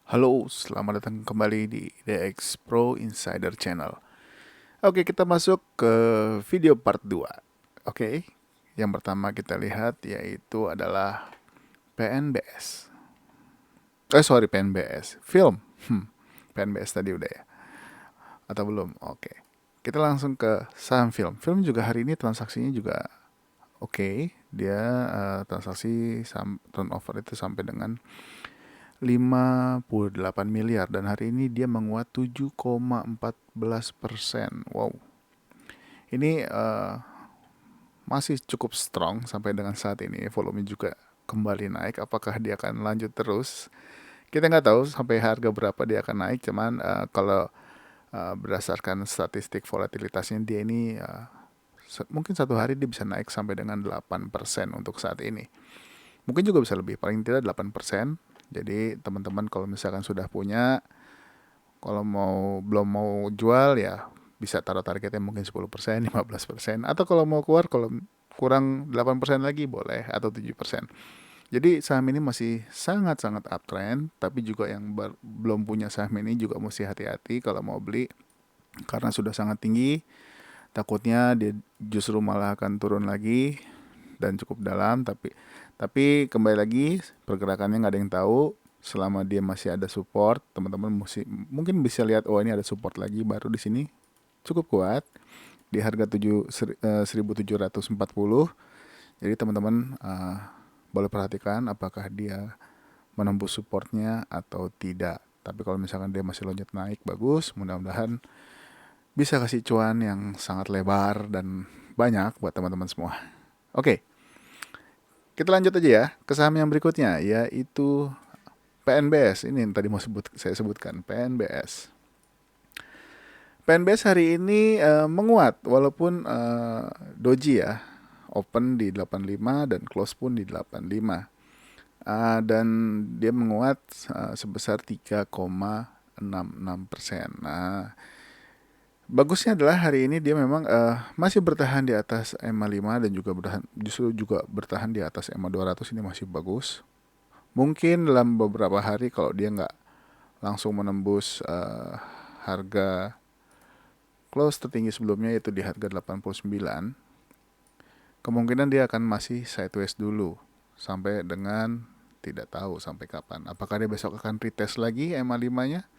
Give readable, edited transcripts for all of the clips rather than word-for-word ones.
Halo, selamat datang kembali di DX Pro Insider Channel. Oke, kita masuk ke video part 2. Oke, yang pertama kita lihat yaitu adalah PNBS. PNBS. Film. PNBS tadi udah ya? Atau belum? Oke. Kita langsung ke saham film. Film juga hari ini transaksinya juga oke. Dia transaksi turnover itu sampai dengan 58 miliar dan hari ini dia menguat 7,14%. Wow. Ini masih cukup strong sampai dengan saat ini. Volume juga kembali naik. Apakah dia akan lanjut terus? Kita nggak tahu sampai harga berapa dia akan naik. Cuman kalau berdasarkan statistik volatilitasnya dia ini mungkin satu hari dia bisa naik sampai dengan 8% untuk saat ini. Mungkin juga bisa lebih, paling tidak 8%. Jadi teman-teman kalau misalkan sudah punya, kalau belum mau jual ya bisa taruh targetnya mungkin 10%, 15%. Atau kalau mau keluar, kalau kurang 8% lagi boleh, atau 7%. Jadi saham ini masih sangat-sangat uptrend, tapi juga yang belum punya saham ini juga mesti hati-hati kalau mau beli. Karena sudah sangat tinggi, takutnya dia justru malah akan turun lagi dan cukup dalam. Tapi kembali lagi, pergerakannya nggak ada yang tahu. Selama dia masih ada support, teman-teman mungkin bisa lihat, oh ini ada support lagi baru di sini cukup kuat di harga 1740. Jadi teman-teman boleh perhatikan apakah dia menembus supportnya atau tidak. Tapi kalau misalkan dia masih loncat naik, bagus. Mudah-mudahan bisa kasih cuan yang sangat lebar dan banyak buat teman-teman semua. Oke, kita lanjut aja ya ke saham yang berikutnya, yaitu PNBS. Ini yang tadi saya sebutkan, PNBS. PNBS hari ini menguat walaupun doji ya, open di 85 dan close pun di 85. Dan dia menguat sebesar 3,66%. Nah, bagusnya adalah hari ini dia memang masih bertahan di atas EMA 5 dan justru juga bertahan di atas EMA 200. Ini masih bagus. Mungkin dalam beberapa hari kalau dia nggak langsung menembus harga close tertinggi sebelumnya, yaitu di harga 89, kemungkinan dia akan masih sideways dulu sampai dengan tidak tahu sampai kapan. Apakah dia besok akan retest lagi EMA 5-nya?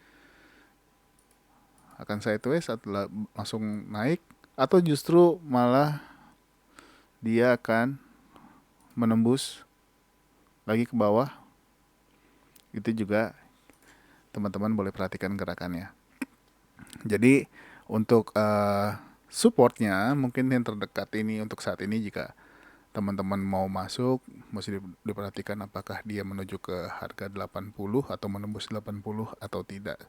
Akan sideways atau langsung naik? Atau justru malah dia akan menembus lagi ke bawah? Itu juga teman-teman boleh perhatikan gerakannya. Jadi untuk supportnya mungkin yang terdekat ini untuk saat ini, jika teman-teman mau masuk, mesti diperhatikan apakah dia menuju ke harga 80 atau menembus 80 atau tidak.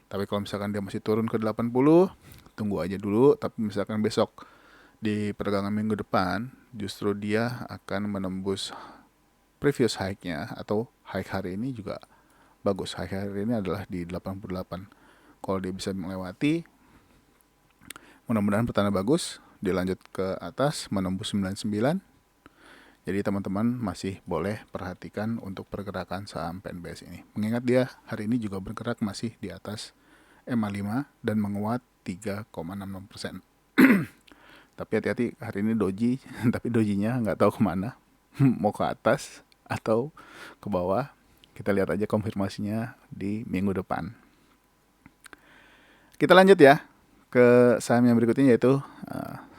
Tapi kalau misalkan dia masih turun ke 80, tunggu aja dulu. Tapi misalkan besok di perdagangan minggu depan, justru dia akan menembus previous high-nya atau high hari ini juga bagus. High hari ini adalah di 88. Kalau dia bisa melewati, mudah-mudahan pertanda bagus. Dia lanjut ke atas menembus 99. Jadi teman-teman masih boleh perhatikan untuk pergerakan saham PNBS ini. Mengingat dia hari ini juga bergerak masih di atas EMA 5 dan menguat 3,66%. Tapi hati-hati, hari ini doji, tapi dojinya nggak tahu kemana. Mau ke atas atau ke bawah. Kita lihat aja konfirmasinya di minggu depan. Kita lanjut ya ke saham yang berikutnya, yaitu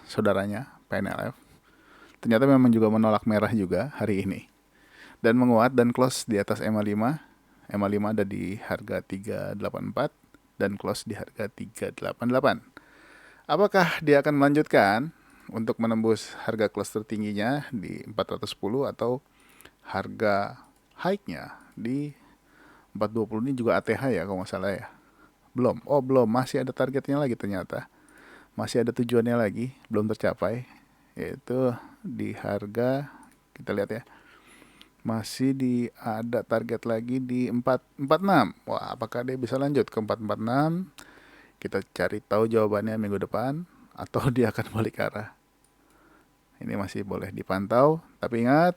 saudaranya PNLF. Ternyata memang juga menolak merah juga hari ini. Dan menguat dan close di atas EMA 5. EMA 5 ada di harga 384 dan close di harga 388. Apakah dia akan melanjutkan untuk menembus harga close tertingginya di 410 atau harga high-nya di 420? Ini juga ATH ya kalau nggak salah ya. Belum. Oh, belum. Masih ada targetnya lagi ternyata. Masih ada tujuannya lagi, belum tercapai. Yaitu di harga, kita lihat ya, masih ada target lagi di 446. Wah, apakah dia bisa lanjut ke 446? Kita cari tahu jawabannya minggu depan, atau dia akan balik arah. Ini masih boleh dipantau, tapi ingat,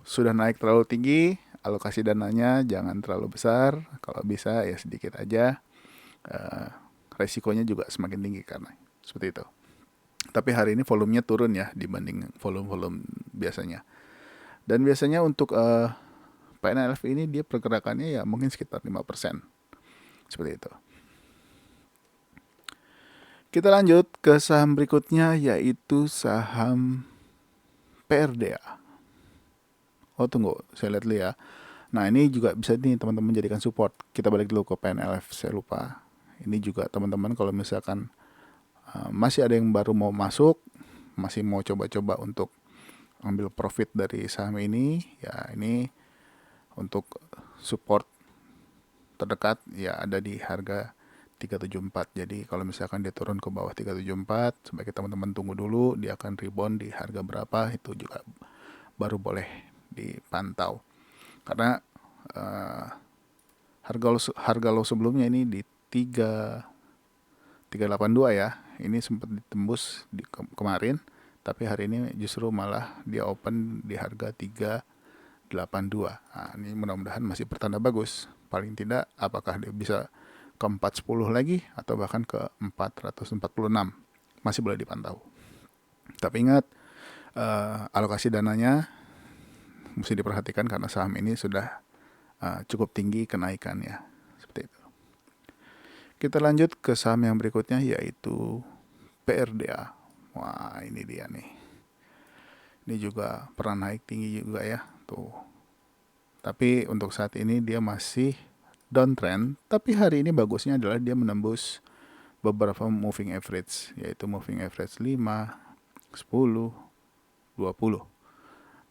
sudah naik terlalu tinggi, alokasi dananya jangan terlalu besar, kalau bisa ya sedikit aja. Eh, Resikonya juga semakin tinggi karena seperti itu. Tapi hari ini volumenya turun ya dibanding volume-volume biasanya. Dan biasanya untuk PNLF ini dia pergerakannya ya mungkin sekitar 5%. Seperti itu. Kita lanjut ke saham berikutnya yaitu saham PRDA. Oh tunggu, saya lihat dulu ya. Nah ini juga bisa nih teman-teman jadikan support. Kita balik dulu ke PNLF, saya lupa. Ini juga teman-teman kalau misalkan masih ada yang baru mau masuk, masih mau coba-coba untuk ambil profit dari saham ini, ya ini untuk support terdekat ya ada di harga 374. Jadi kalau misalkan dia turun ke bawah 374, sebaiknya teman-teman tunggu dulu, dia akan rebound di harga berapa, itu juga baru boleh dipantau. Karena harga low sebelumnya ini di 382 ya. Ini sempat ditembus kemarin, tapi hari ini justru malah dia open di harga 382. Nah, ini mudah-mudahan masih pertanda bagus. Paling tidak apakah dia bisa ke 410 lagi atau bahkan ke 446. Masih boleh dipantau. Tapi ingat alokasi dananya mesti diperhatikan karena saham ini sudah cukup tinggi kenaikannya. Seperti itu. Kita lanjut ke saham yang berikutnya yaitu PRDA. Wah, ini dia nih. Ini juga pernah naik tinggi juga ya, tuh. Tapi untuk saat ini dia masih downtrend, tapi hari ini bagusnya adalah dia menembus beberapa moving average, yaitu moving average 5, 10, 20.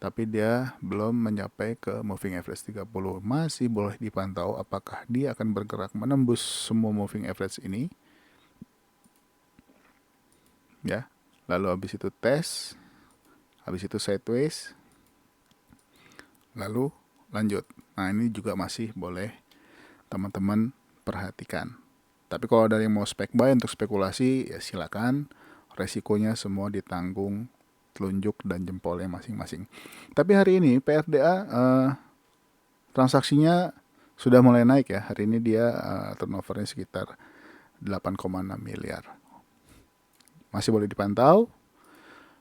Tapi dia belum mencapai ke moving average 30. Masih boleh dipantau apakah dia akan bergerak menembus semua moving average ini. Ya. Lalu habis itu tes, habis itu sideways, lalu lanjut. Nah, ini juga masih boleh teman-teman perhatikan. Tapi kalau ada yang mau spek buy untuk spekulasi, ya silakan. Resikonya semua ditanggung telunjuk dan jempolnya masing-masing. Tapi hari ini PRDA transaksinya sudah mulai naik ya. Hari ini dia turnovernya sekitar 8,6 miliar. Masih boleh dipantau.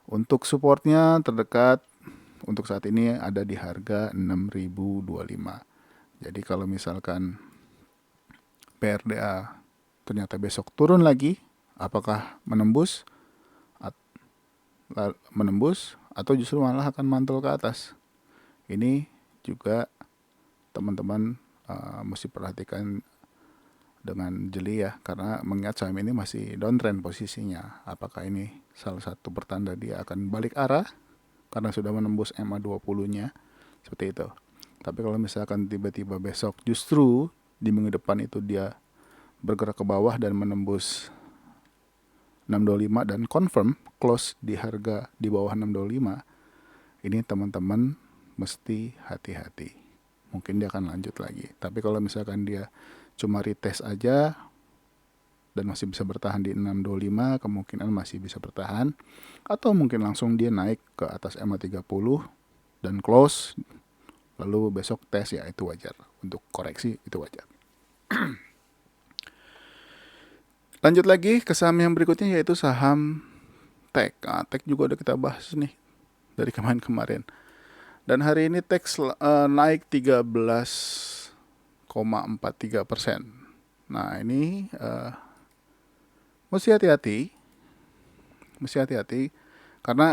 Untuk supportnya terdekat untuk saat ini ada di harga 6.025. Jadi kalau misalkan PRDA ternyata besok turun lagi, apakah menembus atau justru malah akan mantul ke atas? Ini juga teman-teman mesti perhatikan dengan jeli ya, karena mengingat saham ini masih downtrend posisinya. Apakah ini salah satu pertanda dia akan balik arah karena sudah menembus MA20-nya, seperti itu. Tapi kalau misalkan tiba-tiba besok justru di minggu depan itu dia bergerak ke bawah dan menembus 625 dan confirm close di harga di bawah 625, ini teman-teman mesti hati-hati. Mungkin dia akan lanjut lagi. Tapi kalau misalkan dia cuma retest aja dan masih bisa bertahan di 625, kemungkinan masih bisa bertahan. Atau mungkin langsung dia naik ke atas MA30 dan close, lalu besok tes, ya itu wajar. Untuk koreksi itu wajar. Lanjut lagi ke saham yang berikutnya yaitu saham Tech. Nah, Tech juga udah kita bahas nih dari kemarin-kemarin. Dan hari ini Tech naik 13,43%. Nah ini mesti hati-hati karena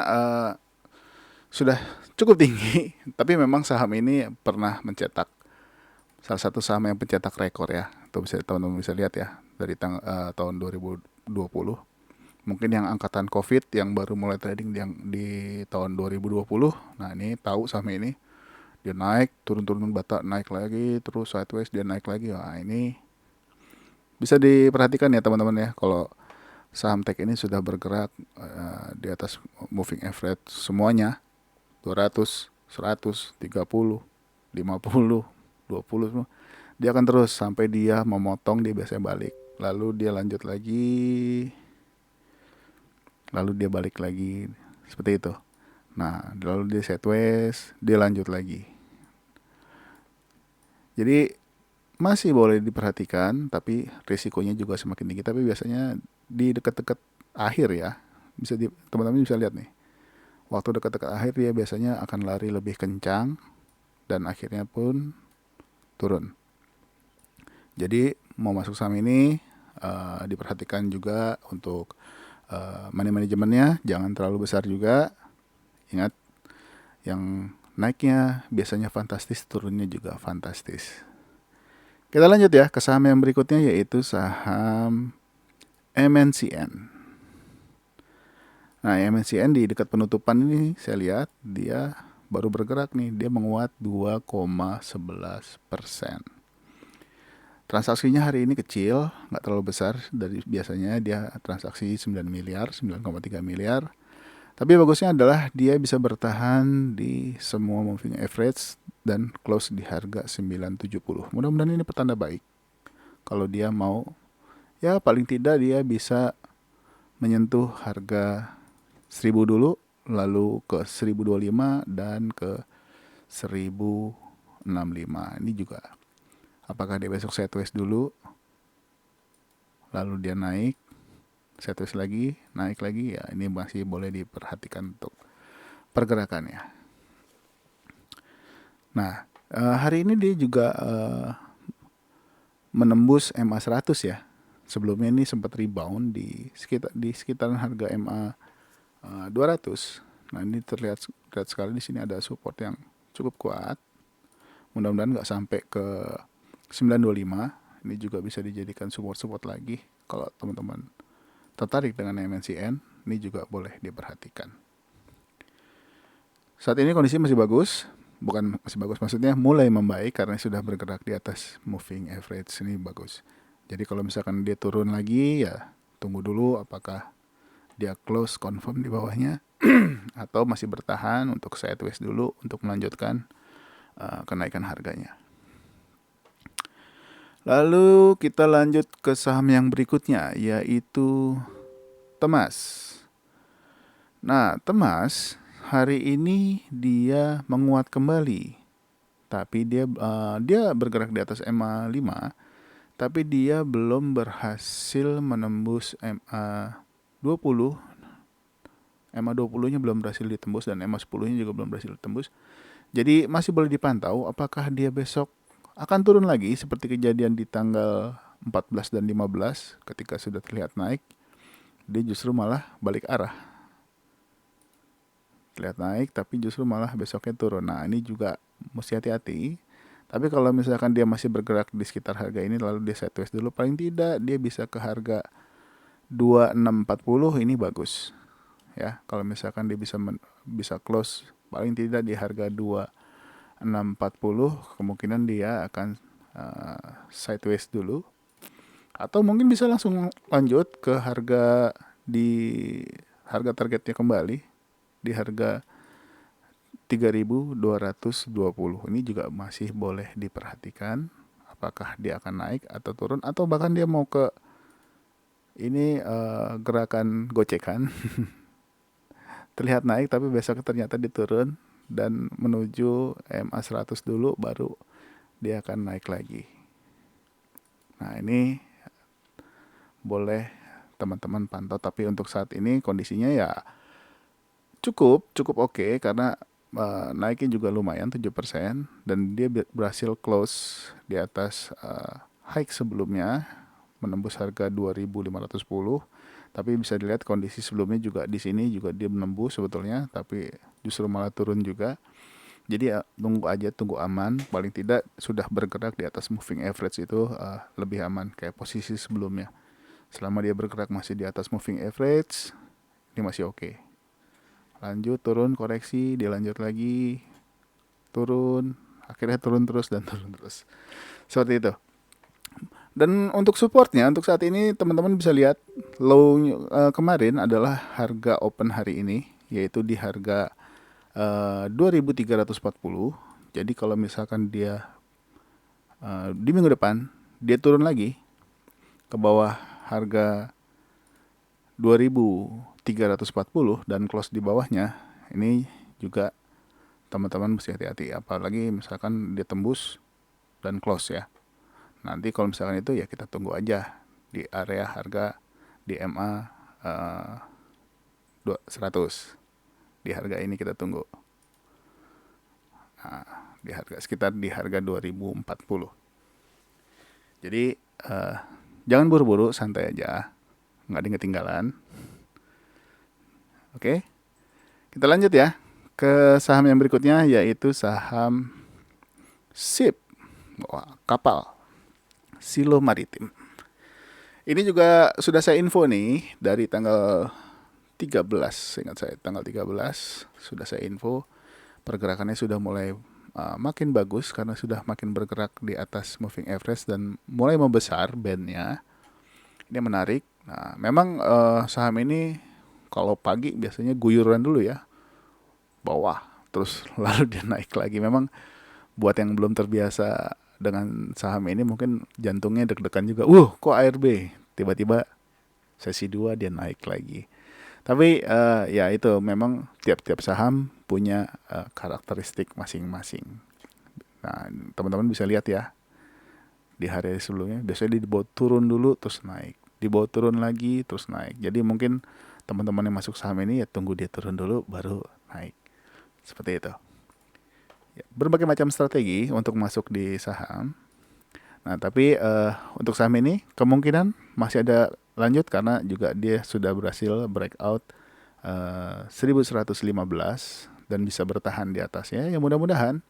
sudah cukup tinggi. Tapi memang saham ini pernah mencetak salah satu saham yang pencetak rekor ya. Itu bisa teman-teman bisa lihat ya dari tahun 2020. Mungkin yang angkatan COVID yang baru mulai trading di tahun 2020. Nah ini tahu saham ini dia naik, turun-turun bata, naik lagi, terus sideways dia naik lagi. Nah ini bisa diperhatikan ya teman-teman ya, kalau saham Tech ini sudah bergerak di atas moving average semuanya 200, 100, 30, 50, 20 semua. Dia akan terus sampai dia memotong, dia biasanya balik. Lalu dia lanjut lagi. Lalu dia balik lagi. Seperti itu. Nah, lalu dia sideways, dia lanjut lagi. Jadi masih boleh diperhatikan, tapi risikonya juga semakin tinggi. Tapi biasanya di dekat-dekat akhir ya, teman-teman bisa lihat nih. Waktu dekat-dekat akhir dia biasanya akan lari lebih kencang dan akhirnya pun turun. Jadi mau masuk saham ini diperhatikan juga untuk money manajemennya, jangan terlalu besar juga. Ingat, yang naiknya biasanya fantastis, turunnya juga fantastis. Kita lanjut ya ke saham yang berikutnya, yaitu saham MNCN. Nah, MNCN di dekat penutupan ini saya lihat dia baru bergerak nih, dia menguat 2,11%. Transaksinya hari ini kecil, nggak terlalu besar dari biasanya. Dia transaksi 9 miliar, 9,3 miliar. Tapi bagusnya adalah dia bisa bertahan di semua moving average dan close di harga 970. Mudah-mudahan ini pertanda baik. Kalau dia mau, ya paling tidak dia bisa menyentuh harga 1000 dulu, lalu ke 1025 dan ke 1065. Ini juga apakah dia besok sideways dulu, lalu dia naik, sideways lagi, naik lagi, ya ini masih boleh diperhatikan untuk pergerakannya. Nah, hari ini dia juga menembus MA 100 ya. Sebelumnya ini sempat rebound di sekitaran harga MA 200. Nah, ini terlihat sekali di sini ada support yang cukup kuat. Mudah-mudahan nggak sampai ke 925. Ini juga bisa dijadikan support lagi. Kalau teman-teman tertarik dengan MNCN, ini juga boleh diperhatikan. Saat ini kondisi masih bagus. Bukan masih bagus, maksudnya mulai membaik karena sudah bergerak di atas moving average. Ini bagus. Jadi kalau misalkan dia turun lagi, ya tunggu dulu apakah dia close confirm di bawahnya atau masih bertahan untuk sideways dulu untuk melanjutkan kenaikan harganya. Lalu kita lanjut ke saham yang berikutnya, yaitu Temas. Nah, Temas hari ini dia menguat kembali, tapi dia bergerak di atas MA 5, tapi dia belum berhasil menembus MA 20. MA 20-nya belum berhasil ditembus dan MA 10-nya juga belum berhasil ditembus. Jadi masih boleh dipantau apakah dia besok akan turun lagi seperti kejadian di tanggal 14 dan 15 ketika sudah terlihat naik. Dia justru malah balik arah. Terlihat naik tapi justru malah besoknya turun. Nah, ini juga mesti hati-hati. Tapi kalau misalkan dia masih bergerak di sekitar harga ini lalu dia sideways dulu, paling tidak dia bisa ke harga 2640, ini bagus. Ya, kalau misalkan dia bisa close paling tidak di harga 2640, kemungkinan dia akan sideways dulu. Atau mungkin bisa langsung lanjut ke harga targetnya kembali di harga 3220. Ini juga masih boleh diperhatikan apakah dia akan naik atau turun, atau bahkan dia mau ke ini gerakan gocekan. Terlihat naik tapi besok ternyata diturun dan menuju MA 100 dulu baru dia akan naik lagi. Nah, ini boleh teman-teman pantau, tapi untuk saat ini kondisinya ya cukup oke karena naiknya juga lumayan 7% dan dia berhasil close di atas high sebelumnya menembus harga 2510. Tapi bisa dilihat kondisi sebelumnya juga di sini juga dia menembus sebetulnya, tapi justru malah turun juga. Jadi ya, tunggu aman. Paling tidak sudah bergerak di atas moving average itu lebih aman kayak posisi sebelumnya. Selama dia bergerak masih di atas moving average, ini masih oke. Lanjut turun, koreksi, dia lanjut lagi, turun, akhirnya turun terus dan turun terus. Seperti itu. Dan untuk supportnya, untuk saat ini teman-teman bisa lihat low kemarin adalah harga open hari ini, yaitu di harga 2340. Jadi kalau misalkan dia di minggu depan dia turun lagi ke bawah harga 2340 dan close di bawahnya, ini juga teman-teman mesti hati-hati. Apalagi misalkan dia tembus dan close ya. Nanti kalau misalkan itu ya kita tunggu aja di area harga di MA 100. Di harga ini kita tunggu. Di harga sekitar di harga 2040. Jadi jangan buru-buru, santai aja. Nggak ada yang ketinggalan. Oke. Kita lanjut ya ke saham yang berikutnya, yaitu saham ship, kapal, Silo Maritim. Ini juga sudah saya info nih dari tanggal 13, ingat saya tanggal 13 sudah saya info, pergerakannya sudah mulai makin bagus karena sudah makin bergerak di atas moving average dan mulai membesar bandnya. Ini menarik. Nah, memang saham ini kalau pagi biasanya guyuran dulu ya, bawah, terus lalu dia naik lagi. Memang buat yang belum terbiasa dengan saham ini mungkin jantungnya deg-degan juga. Kok ARB? Tiba-tiba sesi 2 dia naik lagi. Tapi ya itu memang tiap-tiap saham punya karakteristik masing-masing. Nah, teman-teman bisa lihat ya. Di hari sebelumnya biasanya dibawa turun dulu terus naik. Dibawa turun lagi terus naik. Jadi mungkin teman-teman yang masuk saham ini ya tunggu dia turun dulu baru naik. Seperti itu. Ya, berbagai macam strategi untuk masuk di saham. Nah, tapi untuk saham ini kemungkinan masih ada lanjut karena juga dia sudah berhasil breakout 1115 dan bisa bertahan di atasnya. Ya mudah-mudahan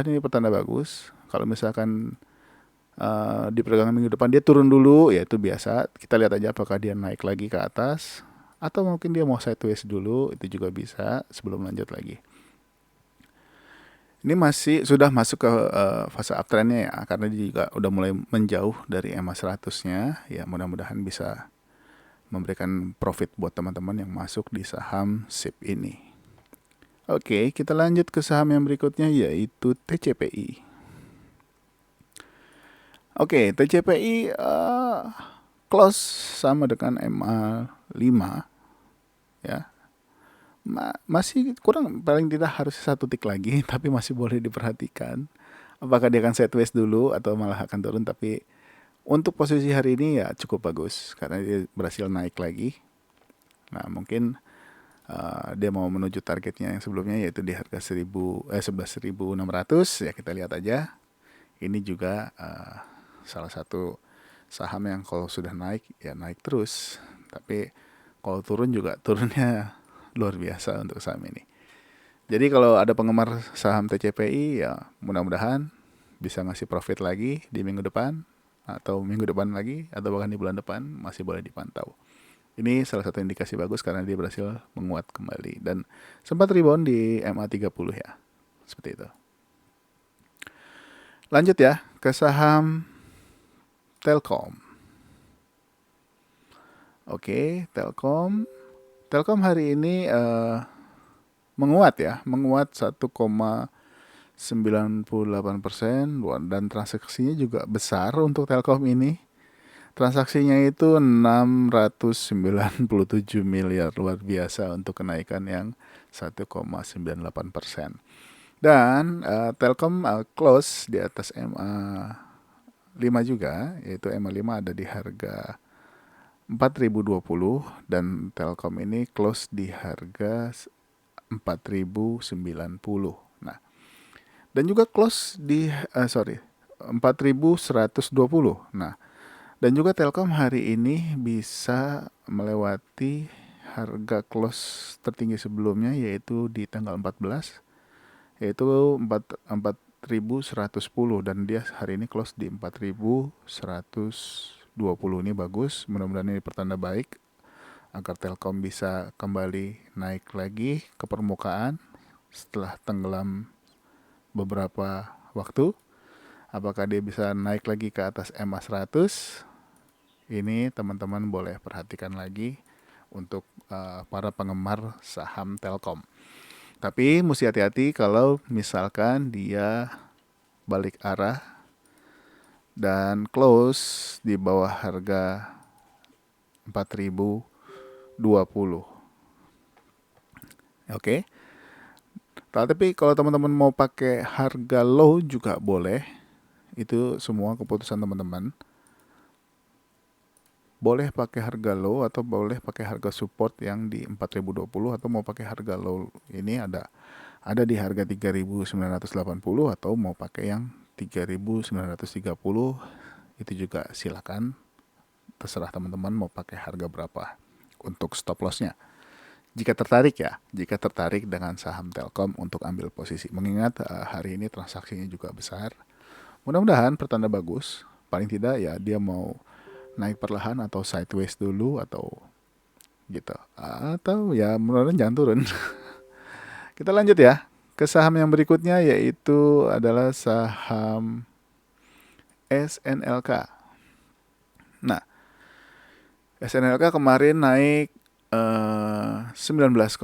ini pertanda bagus. Kalau misalkan di perdagangan minggu depan dia turun dulu, ya itu biasa. Kita lihat aja apakah dia naik lagi ke atas atau mungkin dia mau sideways dulu, itu juga bisa sebelum lanjut lagi. Ini masih sudah masuk ke fase uptrendnya ya, karena dia juga udah mulai menjauh dari EMA 100-nya. Ya mudah-mudahan bisa memberikan profit buat teman-teman yang masuk di saham SIP ini. Oke, kita lanjut ke saham yang berikutnya, yaitu TCPI. Oke, TCPI close sama dengan MA 5 ya. Masih kurang, paling tidak harus 1 tick lagi, tapi masih boleh diperhatikan apakah dia akan sideways dulu atau malah akan turun. Tapi untuk posisi hari ini ya cukup bagus karena dia berhasil naik lagi. Nah, mungkin dia mau menuju targetnya yang sebelumnya, yaitu di harga 11.600. Ya kita lihat aja. Ini juga salah satu saham yang kalau sudah naik ya naik terus, tapi kalau turun juga turunnya luar biasa untuk saham ini. Jadi kalau ada penggemar saham TCPI ya mudah-mudahan bisa ngasih profit lagi di minggu depan atau minggu depan lagi atau bahkan di bulan depan, masih boleh dipantau. Ini salah satu indikasi bagus karena dia berhasil menguat kembali dan sempat rebound di MA30 ya. Seperti itu. Lanjut ya ke saham Telkom. Oke, Telkom hari ini menguat 1,98% dan transaksinya juga besar untuk Telkom ini. Transaksinya itu 697 miliar, luar biasa untuk kenaikan yang 1,98%. Dan Telkom close di atas MA 5 juga, yaitu MA 5 ada di harga 4.020 dan Telkom ini close di harga 4.090. Nah, dan juga close di 4.120. Nah, dan juga Telkom hari ini bisa melewati harga close tertinggi sebelumnya, yaitu di tanggal 14, yaitu 4.110 dan dia hari ini close di 4.120. Ini bagus, mudah-mudahan ini pertanda baik agar Telkom bisa kembali naik lagi ke permukaan setelah tenggelam beberapa waktu. Apakah dia bisa naik lagi ke atas MA 100? Ini teman-teman boleh perhatikan lagi untuk para penggemar saham Telkom. Tapi mesti hati-hati kalau misalkan dia balik arah dan close di bawah harga 4.020. Oke. Tapi kalau teman-teman mau pakai harga low juga boleh. Itu semua keputusan teman-teman. Boleh pakai harga low atau boleh pakai harga support yang di 4020, atau mau pakai harga low ini ada di harga 3980, atau mau pakai yang 3930. Itu juga silakan, terserah teman-teman mau pakai harga berapa untuk stop lossnya. Jika tertarik dengan saham Telkom untuk ambil posisi, mengingat hari ini transaksinya juga besar, mudah-mudahan pertanda bagus. Paling tidak ya dia mau naik perlahan atau sideways dulu atau gitu, atau ya mudah-mudahan jangan turun. Kita lanjut ya ke saham yang berikutnya, yaitu adalah saham SNLK. Nah, SNLK kemarin naik 19,4%.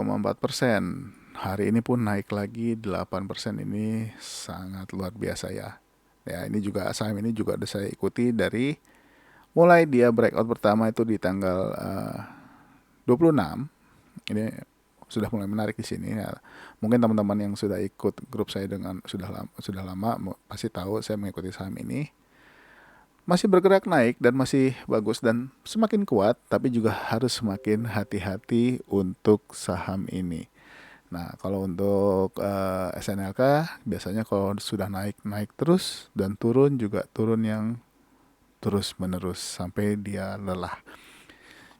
Hari ini pun naik lagi 8%. Ini sangat luar biasa ya. Ya, ini juga saham ini juga udah saya ikuti dari mulai dia breakout pertama itu di tanggal 26. Ini sudah mulai menarik di sini. Ya, mungkin teman-teman yang sudah ikut grup saya dengan sudah lama pasti tahu saya mengikuti saham ini. Masih bergerak naik dan masih bagus dan semakin kuat, tapi juga harus semakin hati-hati untuk saham ini. Nah, kalau untuk SNLK biasanya kalau sudah naik terus dan turun juga turun yang terus menerus sampai dia lelah.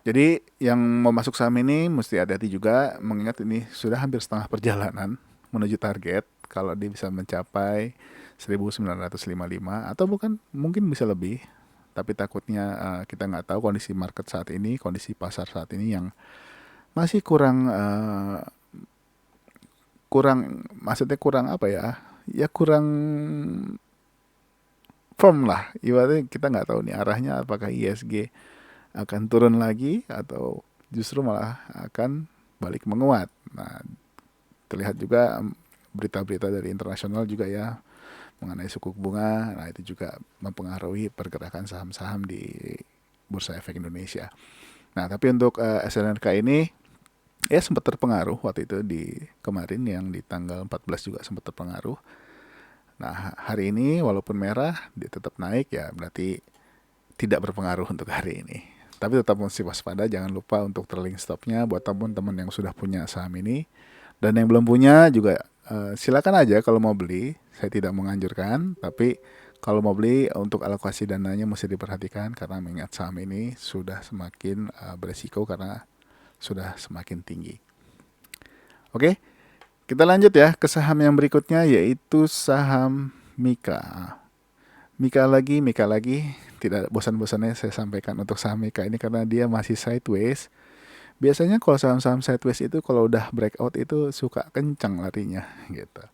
Jadi yang mau masuk saham ini mesti hati-hati juga, mengingat ini sudah hampir setengah perjalanan menuju target. Kalau dia bisa mencapai 1955 atau bukan mungkin bisa lebih, tapi takutnya kita nggak tahu kondisi market saat ini, kondisi pasar saat ini yang masih maksudnya kurang apa ya, kurang firm lah. Ibaratnya kita nggak tahu nih arahnya, apakah ISG akan turun lagi atau justru malah akan balik menguat. Nah, terlihat juga berita-berita dari internasional juga ya mengenai suku bunga. Nah, itu juga mempengaruhi pergerakan saham-saham di Bursa Efek Indonesia. Nah, tapi untuk SNLK ini ya sempat terpengaruh waktu itu di kemarin yang di tanggal 14 juga sempat terpengaruh. Nah, hari ini walaupun merah dia tetap naik, ya berarti tidak berpengaruh untuk hari ini. Tapi tetap mesti waspada, jangan lupa untuk trailing stopnya buat teman-teman yang sudah punya saham ini. Dan yang belum punya juga silakan aja kalau mau beli. Saya tidak menganjurkan, tapi kalau mau beli untuk alokasi dananya mesti diperhatikan karena mengingat saham ini sudah semakin beresiko karena sudah semakin tinggi. Oke, kita lanjut ya ke saham yang berikutnya, yaitu saham Mika. Mika lagi, tidak bosan-bosannya saya sampaikan untuk saham Mika ini karena dia masih sideways. Biasanya kalau saham-saham sideways itu kalau udah breakout itu suka kencang larinya gitu.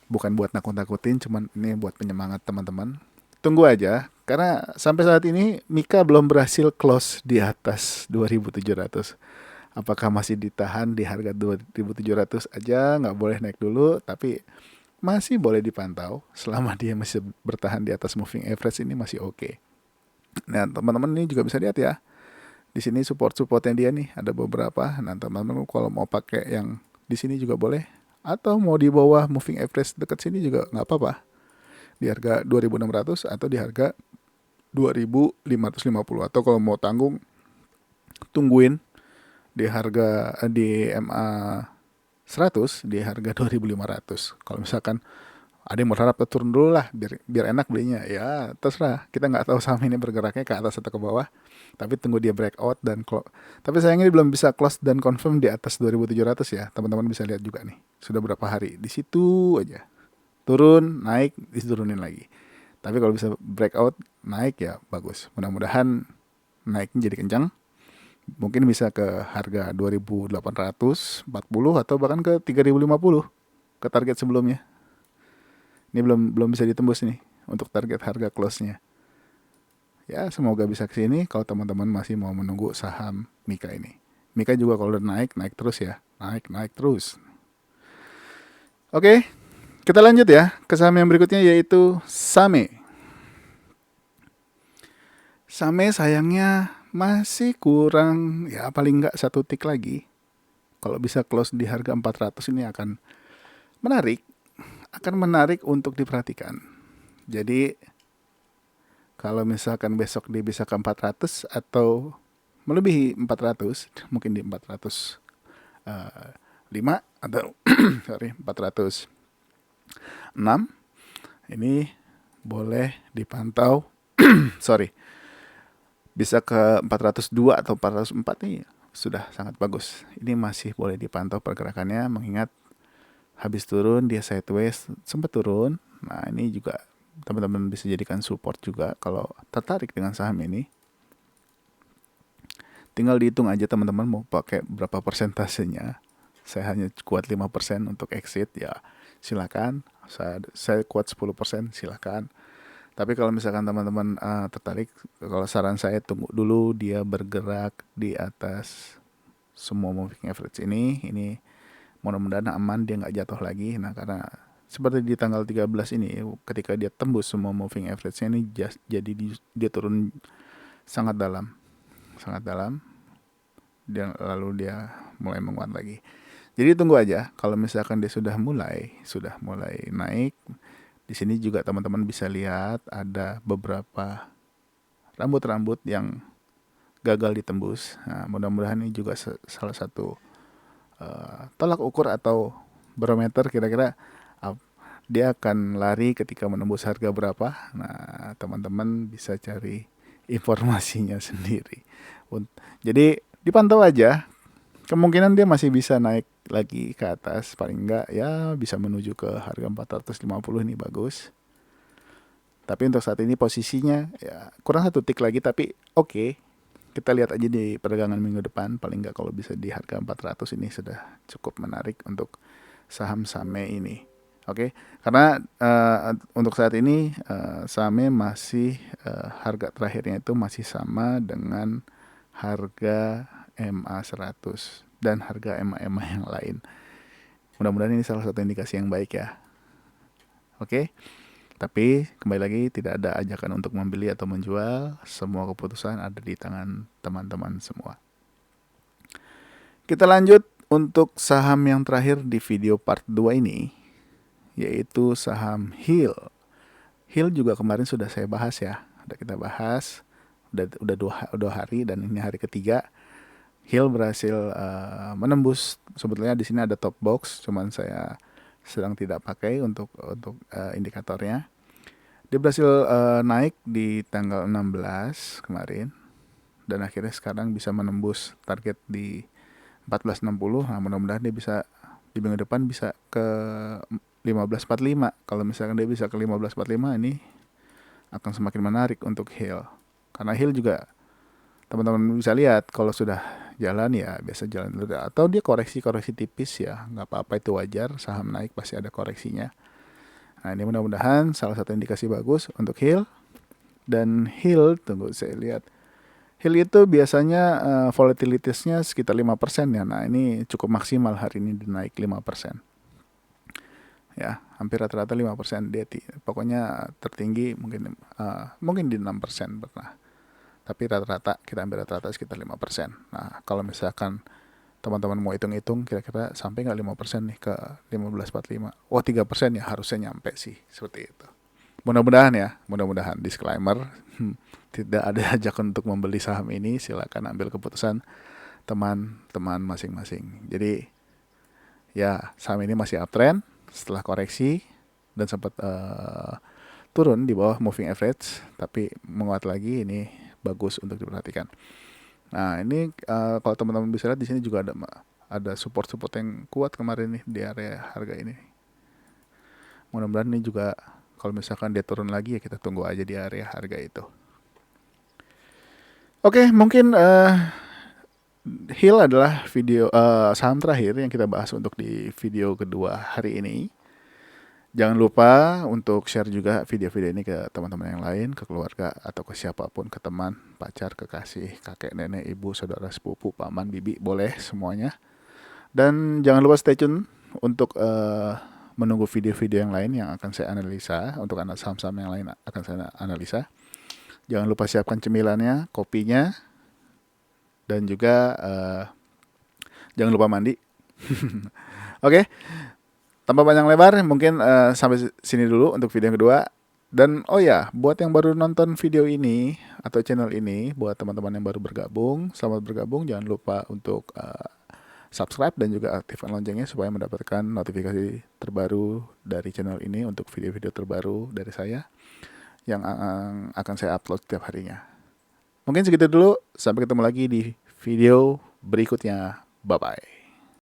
Bukan buat nakut-nakutin, cuman ini buat penyemangat teman-teman. Tunggu aja, karena sampai saat ini Mika belum berhasil close di atas 2.700. Apakah masih ditahan di harga 2.700 aja, nggak boleh naik dulu, tapi masih boleh dipantau selama dia masih bertahan di atas moving average ini masih oke. Nah, teman-teman ini juga bisa lihat ya. Di sini support-supportnya dia nih ada beberapa. Nah, teman-teman kalau mau pakai yang di sini juga boleh, atau mau di bawah moving average dekat sini juga nggak apa-apa. Di harga 2.600 atau di harga 2.550, atau kalau mau tungguin di harga di MA 100 di harga 2.500. Kalau misalkan ada yang berharap turun dulu lah biar enak belinya, ya terserah. Kita nggak tahu saham ini bergeraknya ke atas atau ke bawah, tapi tunggu dia breakout dan tapi sayangnya belum bisa close dan confirm di atas 2.700 ya. Teman-teman bisa lihat juga nih, sudah berapa hari di situ aja. Turun, naik, diturunin lagi. Tapi kalau bisa breakout, naik ya bagus. Mudah-mudahan naiknya jadi kencang. Mungkin bisa ke harga 2.840 atau bahkan ke 3.050 ke target sebelumnya. Ini belum bisa ditembus nih untuk target harga close-nya. Ya, semoga bisa ke sini kalau teman-teman masih mau menunggu saham Mika ini. Mika juga kalau udah naik terus ya. Naik terus. Oke, kita lanjut ya ke saham yang berikutnya, yaitu Same. Same sayangnya masih kurang, ya paling nggak 1 tick lagi. Kalau bisa close di harga 400 ini akan menarik untuk diperhatikan. Jadi kalau misalkan besok dia bisa ke 400 atau melebihi 400, mungkin di 405 atau sorry 406, ini boleh dipantau sorry bisa ke 402 atau 404 nih sudah sangat bagus. Ini masih boleh dipantau pergerakannya, mengingat habis turun dia sideways sempat turun. Nah ini juga teman-teman bisa jadikan support juga kalau tertarik dengan saham ini. Tinggal dihitung aja teman-teman mau pakai berapa persentasenya. Saya hanya kuat 5% untuk exit, ya silakan. Saya kuat 10%, silakan. Tapi kalau misalkan teman-teman tertarik, kalau saran saya tunggu dulu dia bergerak di atas semua moving average ini mudah-mudahan aman, dia nggak jatuh lagi. Nah karena seperti di tanggal 13 ini, ketika dia tembus semua moving average ini, jadi dia turun sangat dalam, dia lalu dia mulai menguat lagi. Jadi tunggu aja, kalau misalkan dia sudah mulai naik. Di sini juga teman-teman bisa lihat ada beberapa rambut-rambut yang gagal ditembus. Nah, mudah-mudahan ini juga salah satu tolak ukur atau barometer kira-kira dia akan lari ketika menembus harga berapa. Nah, teman-teman bisa cari informasinya sendiri. Jadi dipantau aja. Kemungkinan dia masih bisa naik lagi ke atas, paling enggak ya bisa menuju ke harga 450 ini bagus. Tapi untuk saat ini posisinya ya kurang satu tick lagi, tapi oke. Kita lihat aja di perdagangan minggu depan, paling enggak kalau bisa di harga 400 ini sudah cukup menarik untuk saham SAME ini. Oke, karena untuk saat ini SAME masih harga terakhirnya itu masih sama dengan harga MA100 dan harga MA-MA yang lain. Mudah-mudahan ini salah satu indikasi yang baik ya. Oke. Tapi kembali lagi tidak ada ajakan untuk membeli atau menjual. Semua keputusan ada di tangan teman-teman semua. Kita lanjut untuk saham yang terakhir di video part 2 ini, yaitu saham HIL. HIL juga kemarin sudah saya bahas ya. Udah kita bahas. Udah dua hari dan ini hari ketiga. HIL berhasil menembus. Sebetulnya di sini ada top box, cuman saya sedang tidak pakai untuk indikatornya. Dia berhasil naik di tanggal 16 kemarin dan akhirnya sekarang bisa menembus target di 1460. Nah, mudah-mudahan dia bisa di minggu depan bisa ke 1545. Kalau misalkan dia bisa ke 1545, ini akan semakin menarik untuk HIL. Karena HIL juga teman-teman bisa lihat kalau sudah jalan ya biasa jalan dulu, atau dia koreksi tipis ya nggak apa-apa, itu wajar, saham naik pasti ada koreksinya. Nah ini mudah-mudahan salah satu indikasi bagus untuk HIL. Dan HIL, tunggu saya lihat, HIL itu biasanya volatilitasnya sekitar 5% ya. Nah ini cukup maksimal hari ini dinaik 5%. Ya, hampir rata-rata 5% dia pokoknya tertinggi mungkin di 6% pernah. Tapi rata-rata kita ambil rata-rata sekitar 5%. Nah, kalau misalkan teman-teman mau hitung-hitung kira-kira sampai nggak 5% nih ke 1545. Oh, 3% ya harusnya nyampe sih, seperti itu. Mudah-mudahan disclaimer, tidak ada ajakan untuk membeli saham ini, silakan ambil keputusan teman-teman masing-masing. Jadi ya saham ini masih uptrend setelah koreksi dan sempat turun di bawah moving average, tapi menguat lagi, ini bagus untuk diperhatikan. Nah ini kalau teman-teman bisa lihat di sini juga ada support yang kuat kemarin nih di area harga ini. Mudah-mudahan ini juga kalau misalkan dia turun lagi ya kita tunggu aja di area harga itu. Oke, mungkin HIL adalah video saham terakhir yang kita bahas untuk di video kedua hari ini. Jangan lupa untuk share juga video-video ini ke teman-teman yang lain, ke keluarga, atau ke siapapun, ke teman, pacar, kekasih, kakek, nenek, ibu, saudara, sepupu, paman, bibi, boleh semuanya. Dan jangan lupa stay tune untuk menunggu video-video yang lain yang akan saya analisa, untuk saham-saham yang lain akan saya analisa. Jangan lupa siapkan cemilannya, kopinya, dan juga jangan lupa mandi. Oke. Tanpa panjang lebar, mungkin sampai sini dulu untuk video yang kedua. Dan oh ya, buat yang baru nonton video ini atau channel ini, buat teman-teman yang baru bergabung, selamat bergabung. Jangan lupa untuk subscribe dan juga aktifkan loncengnya supaya mendapatkan notifikasi terbaru dari channel ini untuk video-video terbaru dari saya yang akan saya upload setiap harinya. Mungkin segitu dulu, sampai ketemu lagi di video berikutnya. Bye-bye.